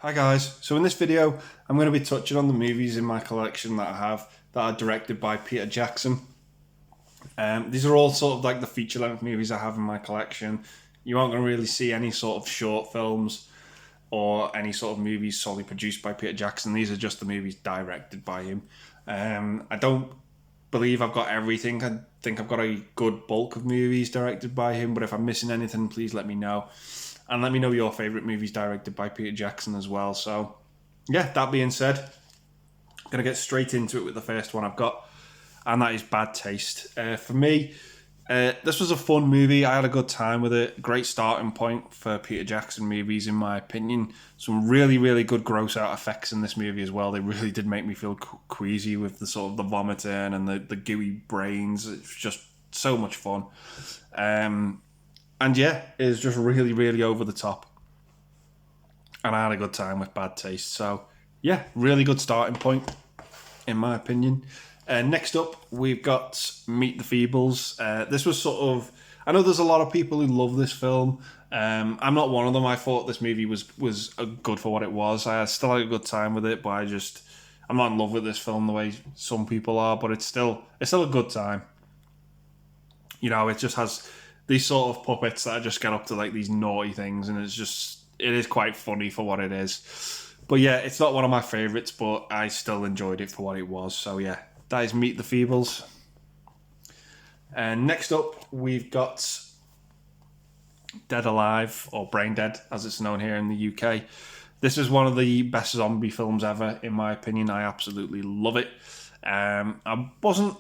Hi guys, so in this video I'm going to be touching on the movies in my collection that I have that are directed by Peter Jackson. These are all sort of like the feature length movies I have in my collection. You aren't going to really see any sort of short films or any sort of movies solely produced by Peter Jackson. These are just the movies directed by him. I don't believe I've got everything. I think I've got a good bulk of movies directed by him, but if I'm missing anything, please let me know. And let me know your favourite movies directed by Peter Jackson as well. So, yeah, that being said, I'm going to get straight into it with the first one I've got, and that is Bad Taste. For me, this was a fun movie. I had a good time with it. Great starting point for Peter Jackson movies, in my opinion. Some really, really good gross out effects in this movie as well. They really did make me feel queasy with the sort of the vomiting and the gooey brains. It's just so much fun. And yeah, it was just really, really over the top. And I had a good time with Bad Taste. So yeah, really good starting point, in my opinion. Next up, we've got Meet the Feebles. This was sort of... I know there's a lot of people who love this film. I'm not one of them. I thought this movie was good for what it was. I still had a good time with it, but I'm not in love with this film the way some people are, but it's still a good time. You know, it just has these sort of puppets that just get up to like these naughty things, and it is quite funny for what it is. But yeah, it's not one of my favourites, but I still enjoyed it for what it was. So yeah, that is Meet the Feebles. And next up, we've got Dead Alive, or Brain Dead, as it's known here in the UK. This is one of the best zombie films ever, in my opinion. I absolutely love it. I wasn't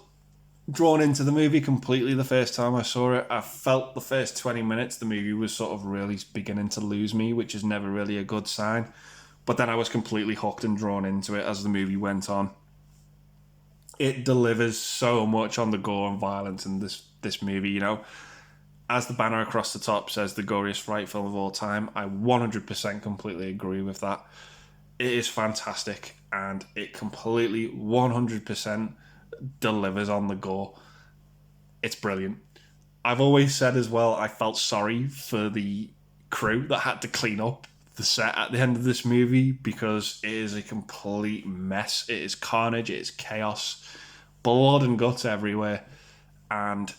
drawn into the movie completely the first time I saw it. I felt the first 20 minutes the movie was sort of really beginning to lose me, which is never really a good sign. But then I was completely hooked and drawn into it as the movie went on. It delivers so much on the gore and violence in this movie, you know. As the banner across the top says, the goriest fright film of all time, I 100% completely agree with that. It is fantastic, and it completely 100% delivers on the gore. It's brilliant. I've always said as well, I felt sorry for the crew that had to clean up the set at the end of this movie, because it is a complete mess. It is carnage, it is chaos, blood and guts everywhere, and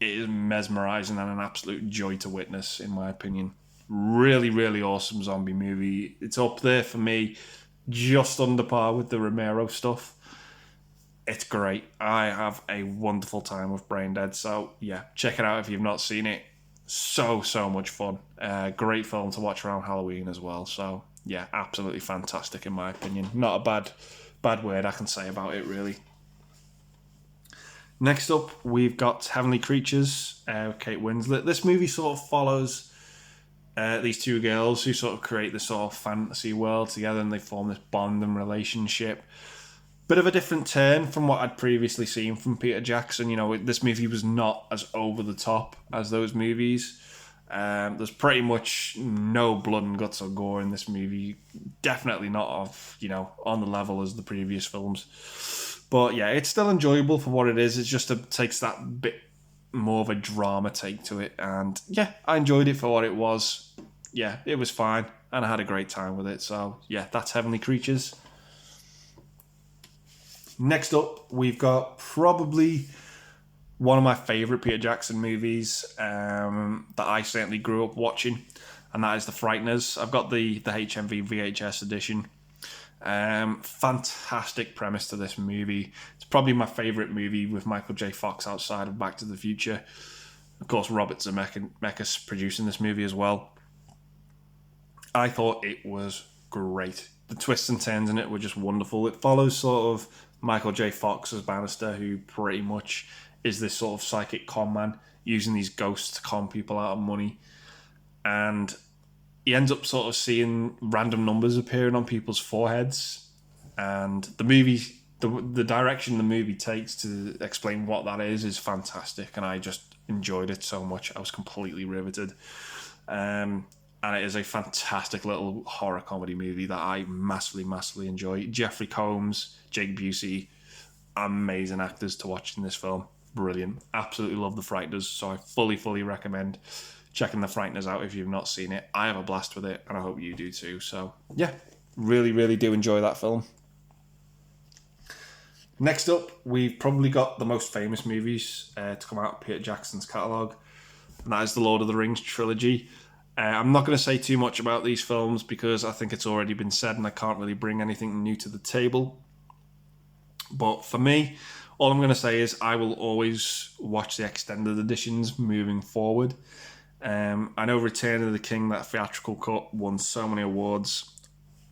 it is mesmerising and an absolute joy to witness, in my opinion. Really, really awesome zombie movie. It's up there for me, just under par with the Romero stuff. It's great. I have a wonderful time with Brain Dead. So yeah, check it out if you've not seen it. So much fun. Great film to watch around Halloween as well. So yeah, absolutely fantastic in my opinion. Not a bad word I can say about it, really. Next up, we've got Heavenly Creatures, Kate Winslet. This movie sort of follows these two girls who sort of create this sort of fantasy world together, and they form this bond and relationship. Bit of a different turn from what I'd previously seen from Peter Jackson. You know, this movie was not as over the top as those movies. There's pretty much no blood and guts or gore in this movie. Definitely not on the level as the previous films. But yeah, it's still enjoyable for what it is. It just takes that bit more of a drama take to it. And yeah, I enjoyed it for what it was. Yeah, it was fine. And I had a great time with it. So yeah, that's Heavenly Creatures. Next up, we've got probably one of my favourite Peter Jackson movies that I certainly grew up watching, and that is The Frighters. I've got the HMV VHS edition. Fantastic premise to this movie. It's probably my favourite movie with Michael J. Fox outside of Back to the Future. Of course, Robert Zemeckis producing this movie as well. I thought it was great. The twists and turns in it were just wonderful. It follows sort of Michael J. Fox as Bannister, who pretty much is this sort of psychic con man, using these ghosts to con people out of money. And he ends up sort of seeing random numbers appearing on people's foreheads. And the movie, the direction the movie takes to explain what that is fantastic. And I just enjoyed it so much. I was completely riveted. And it is a fantastic little horror comedy movie that I massively enjoy. Jeffrey Combs, Jake Busey, amazing actors to watch in this film. Brilliant. Absolutely love The Frighters, so I fully recommend checking the Frighters out if you've not seen it. I have a blast with it, and I hope you do too. So, yeah, really, really do enjoy that film. Next up, we've probably got the most famous movies to come out of Peter Jackson's catalogue, and that is the Lord of the Rings trilogy. I'm not going to say too much about these films because I think it's already been said and I can't really bring anything new to the table. But for me, all I'm going to say is I will always watch the extended editions moving forward. I know Return of the King, that theatrical cut, won so many awards,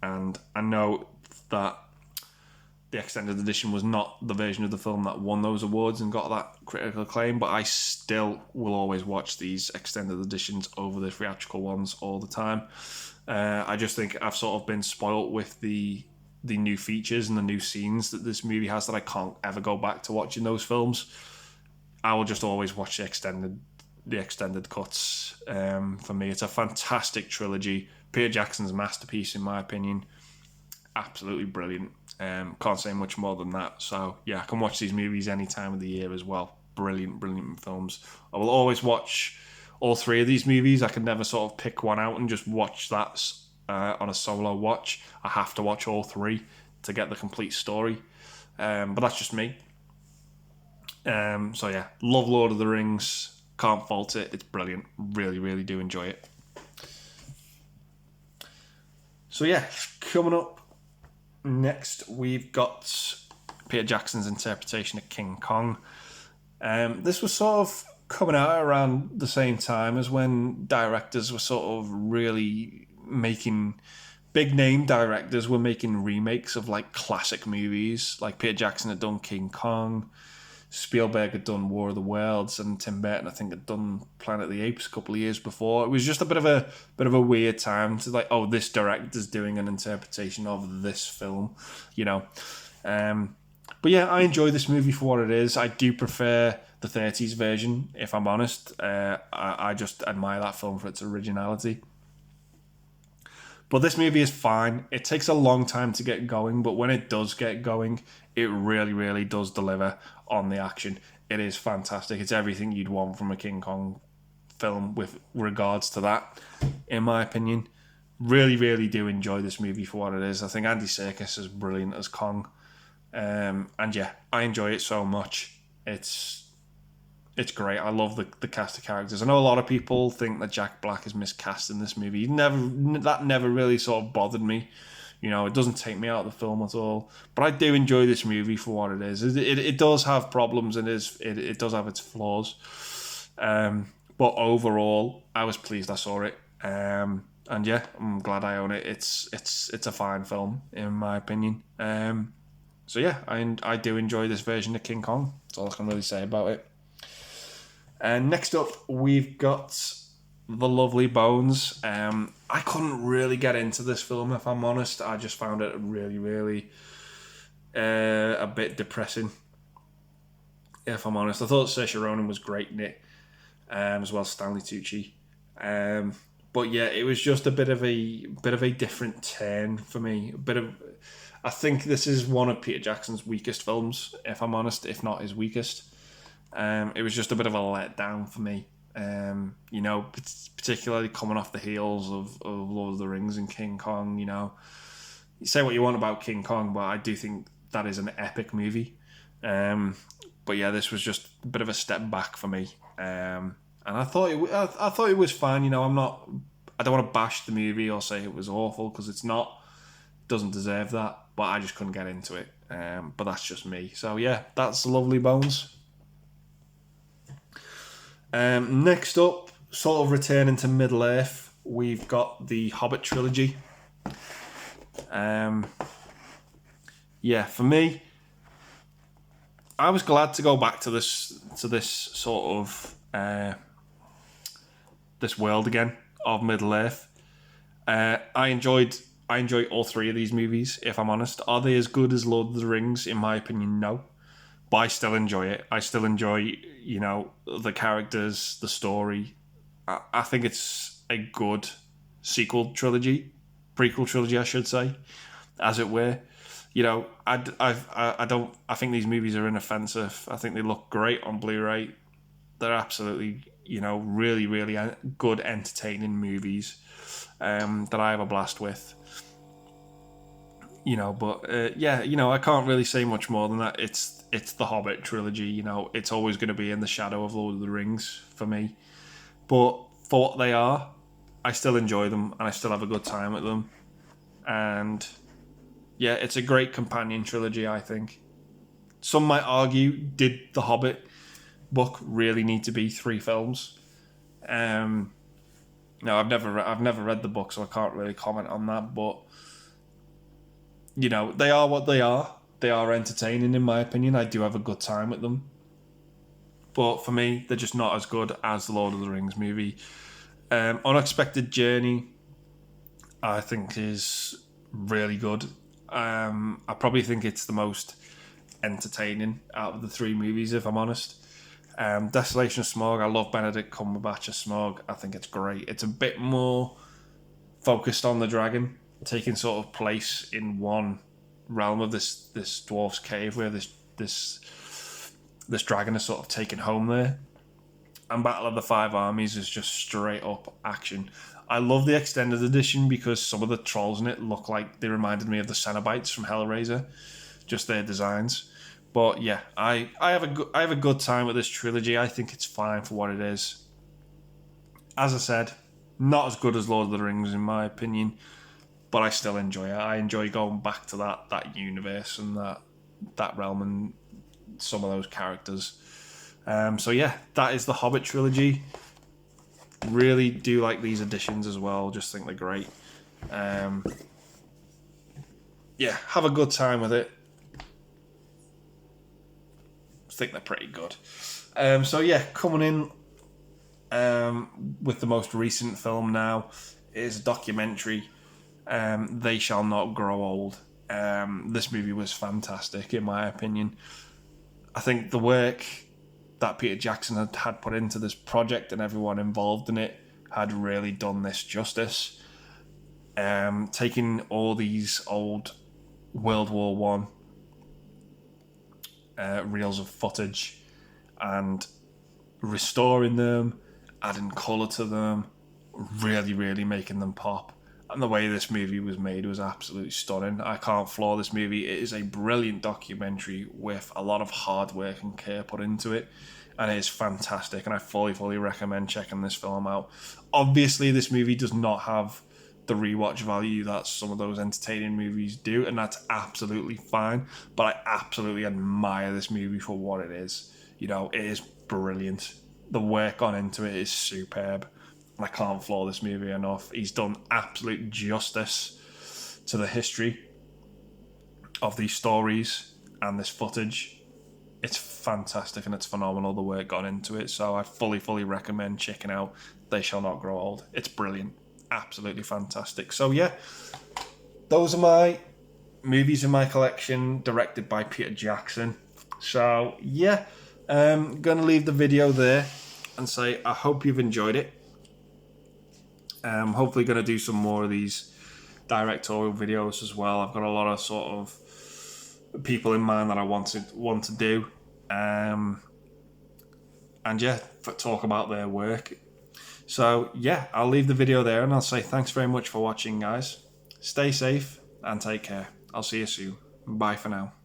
and I know that the extended edition was not the version of the film that won those awards and got that critical acclaim, but I still will always watch these extended editions over the theatrical ones all the time. I just think I've sort of been spoilt with the new features and the new scenes that this movie has that I can't ever go back to watching those films. I will just always watch the extended cuts. For me, it's a fantastic trilogy. Peter Jackson's masterpiece, in my opinion. Absolutely brilliant. Can't say much more than that. So yeah, I can watch these movies any time of the year as well. Brilliant films. I will always watch all three of these movies. I can never sort of pick one out and just watch that on a solo watch. I have to watch all three to get the complete story. But that's just me. So yeah, love Lord of the Rings. Can't fault it. It's brilliant. Really, really do enjoy it. So yeah, coming up next, we've got Peter Jackson's interpretation of King Kong. This was sort of coming out around the same time as when directors were sort of really making... Big name directors were making remakes of like classic movies. Like Peter Jackson had done King Kong, Spielberg had done War of the Worlds, and Tim Burton, I think, had done Planet of the Apes a couple of years before. It was just a bit of a weird time to like, oh, this director's doing an interpretation of this film, you know. But yeah, I enjoy this movie for what it is. I do prefer the 30s version, if I'm honest. I just admire that film for its originality. But this movie is fine. It takes a long time to get going, but when it does get going, it really, really does deliver on the action. It is fantastic. It's everything you'd want from a King Kong film with regards to that, in my opinion. Really, really do enjoy this movie for what it is. I think Andy Serkis is brilliant as Kong. And yeah, I enjoy it so much. It's great. I love the cast of characters. I know a lot of people think that Jack Black is miscast in this movie. That never really sort of bothered me. You know, it doesn't take me out of the film at all. But I do enjoy this movie for what it is. It does have problems and it does have its flaws. But overall, I was pleased I saw it. And yeah, I'm glad I own it. It's a fine film, in my opinion. So yeah, I do enjoy this version of King Kong. That's all I can really say about it. And next up, we've got The Lovely Bones. I couldn't really get into this film, if I'm honest. I just found it really, really a bit depressing, if I'm honest. I thought Saoirse Ronan was great in it, as well as Stanley Tucci. But yeah, it was just a bit of a different turn for me. I think this is one of Peter Jackson's weakest films, if I'm honest, if not his weakest. It was just a bit of a letdown for me. You know, particularly coming off the heels of Lord of the Rings and King Kong. You know, you say what you want about King Kong, but I do think that is an epic movie. But yeah, this was just a bit of a step back for me. And I thought it was fine. You know, I don't want to bash the movie or say it was awful because it's not. It doesn't deserve that. But I just couldn't get into it. But that's just me. So yeah, that's Lovely Bones. Next up, sort of returning to Middle Earth, we've got the Hobbit Trilogy. Yeah, for me, I was glad to go back to this sort of this world again of Middle Earth. I enjoy all three of these movies, if I'm honest. Are they as good as Lord of the Rings? In my opinion, no. But I still enjoy it. I still enjoy, you know, the characters, the story. I think it's a good prequel trilogy, I should say, as it were. You know, I think these movies are inoffensive. I think they look great on Blu-ray. They're absolutely, really, really good, entertaining movies that I have a blast with. I can't really say much more than that. It's the Hobbit trilogy. It's always going to be in the shadow of Lord of the Rings for me. But for what they are, I still enjoy them and I still have a good time with them. And yeah, it's a great companion trilogy, I think. Some might argue, did the Hobbit book really need to be 3 films? No, I've never read the book, so I can't really comment on that. But they are what they are. They are entertaining, in my opinion. I do have a good time with them. But for me, they're just not as good as the Lord of the Rings movie. Unexpected Journey, I think, is really good. I probably think it's the most entertaining out of the 3 movies, if I'm honest. Desolation of Smaug, I love Benedict Cumberbatch as Smaug. I think it's great. It's a bit more focused on the dragon, taking sort of place in one realm of this dwarf's cave where this dragon is sort of taken home there. And Battle of the Five Armies is just straight up action. I love the extended edition because some of the trolls in it look like they reminded me of the Cenobites from Hellraiser, just their designs. But yeah, I have a good time with this trilogy. I think it's fine for what it is. As I said, not as good as Lord of the Rings in my opinion, but I still enjoy it. I enjoy going back to that universe and that realm and some of those characters. So yeah, that is the Hobbit trilogy. Really do like these editions as well. Just think they're great. Yeah, have a good time with it. I think they're pretty good. So yeah, coming in with the most recent film now is a documentary. They Shall Not Grow Old. This movie was fantastic in my opinion. I think the work that Peter Jackson had put into this project and everyone involved in it had really done this justice. Taking all these old World War One reels of footage and restoring them, adding colour to them, really, really making them pop. And the way this movie was made was absolutely stunning. I can't flaw this movie. It is a brilliant documentary with a lot of hard work and care put into it. And it is fantastic. And I fully recommend checking this film out. Obviously, this movie does not have the rewatch value that some of those entertaining movies do. And that's absolutely fine. But I absolutely admire this movie for what it is. It is brilliant. The work gone into it is superb. I can't flaw this movie enough. He's done absolute justice to the history of these stories and this footage. It's fantastic and it's phenomenal, the work gone into it. So I fully recommend checking out They Shall Not Grow Old. It's brilliant. Absolutely fantastic. So yeah, those are my movies in my collection directed by Peter Jackson. So yeah, I'm going to leave the video there and say I hope you've enjoyed it. Hopefully going to do some more of these directorial videos as well. I've got a lot of sort of people in mind that I want to do, and yeah, talk about their work. So yeah, I'll leave the video there and I'll say thanks very much for watching, guys. Stay safe and take care. I'll see you soon. Bye for now.